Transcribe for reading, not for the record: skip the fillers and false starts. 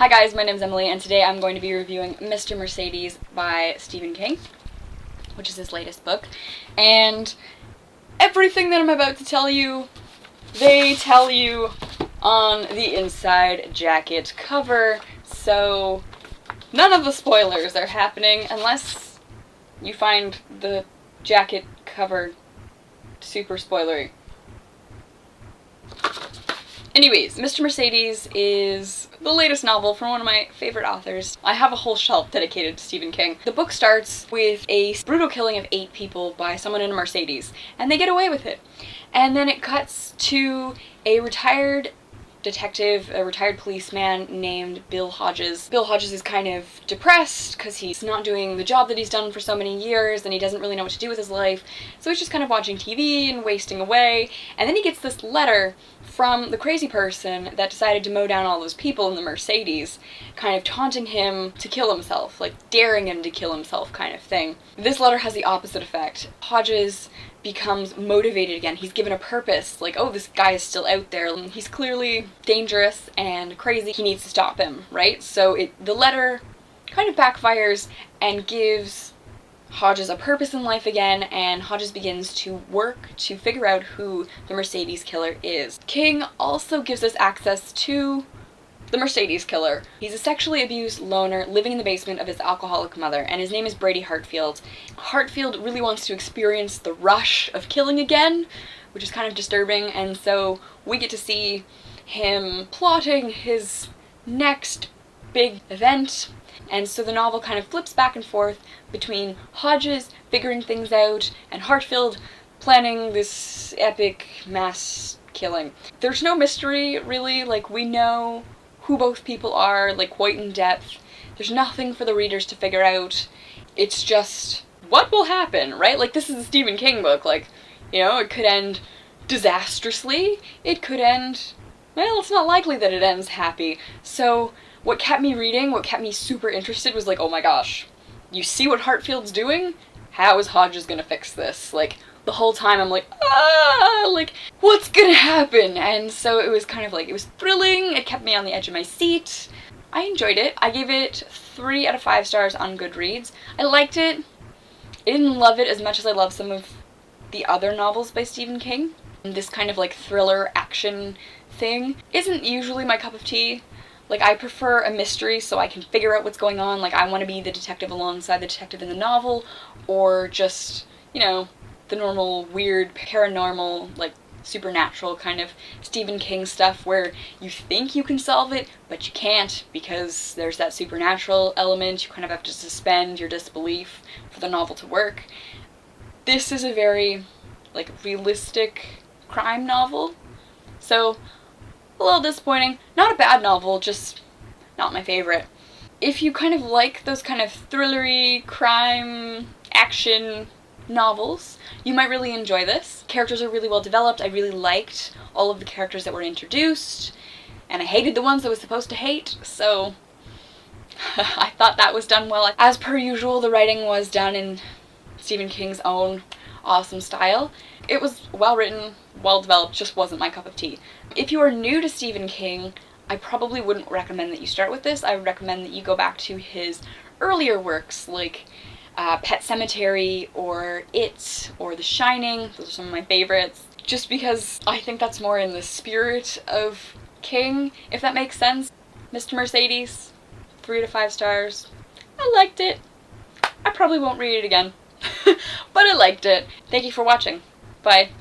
Hi guys, my name's Emily, and today I'm going to be reviewing Mr. Mercedes by Stephen King, which is his latest book. And everything that I'm about to tell you, they tell you on the inside jacket cover, so none of the spoilers are happening unless you find the jacket cover super spoilery. Anyways, Mr. Mercedes is the latest novel from one of my favorite authors. I have a whole shelf dedicated to Stephen King. The book starts with a brutal killing of 8 people by someone in a Mercedes, and they get away with it. And then it cuts to a retired detective, a retired policeman named Bill Hodges. Bill Hodges is kind of depressed because he's not doing the job that he's done for so many years and he doesn't really know what to do with his life, so he's just kind of watching TV and wasting away. And then he gets this letter from the crazy person that decided to mow down all those people in the Mercedes, kind of taunting him to kill himself, like daring him to kill himself kind of thing. This letter has the opposite effect. Hodges becomes motivated again. He's given a purpose, like, oh, this guy is still out there. He's clearly dangerous and crazy. He needs to stop him, right? So the letter kind of backfires and gives Hodges a purpose in life again, and Hodges begins to work to figure out who the Mercedes killer is. King also gives us access to the Mercedes killer. He's a sexually abused loner living in the basement of his alcoholic mother, and his name is Brady Hartfield. Hartfield really wants to experience the rush of killing again, which is kind of disturbing, and so we get to see him plotting his next big event. And so the novel kind of flips back and forth between Hodges figuring things out and Hartfield planning this epic mass killing. There's no mystery, really. Like, we know who both people are, like, quite in depth. There's nothing for the readers to figure out. It's just what will happen, right? Like, this is a Stephen King book. Like, you know, it could end disastrously. It could end, well, it's not likely that it ends happy. So what kept me reading, what kept me super interested was like, oh my gosh, you see what Hartfield's doing? How is Hodges gonna fix this? Like, the whole time I'm like, like, what's gonna happen? And so it was kind of like, it was thrilling, it kept me on the edge of my seat. I enjoyed it. I gave it 3 out of 5 stars on Goodreads. I liked it. I didn't love it as much as I love some of the other novels by Stephen King. This kind of like thriller action thing isn't usually my cup of tea. Like, I prefer a mystery so I can figure out what's going on. Like, I want to be the detective alongside the detective in the novel, or just, you know, the normal weird paranormal, like, supernatural kind of Stephen King stuff where you think you can solve it, but you can't because there's that supernatural element. You kind of have to suspend your disbelief for the novel to work. This is a very, like, realistic crime novel, so a little disappointing. Not a bad novel, just not my favorite. If you kind of like those kind of thrillery, crime, action novels, you might really enjoy this. Characters are really well developed. I really liked all of the characters that were introduced, and I hated the ones I was supposed to hate, so I thought that was done well. As per usual, the writing was done in Stephen King's own awesome style. It was well written, well developed, just wasn't my cup of tea. If you are new to Stephen King, I probably wouldn't recommend that you start with this. I would recommend that you go back to his earlier works like Pet Sematary or It or The Shining. Those are some of my favorites, just because I think that's more in the spirit of King, if that makes sense. Mr. Mercedes, 3 to 5 stars. I liked it. I probably won't read it again, but I liked it. Thank you for watching. Bye.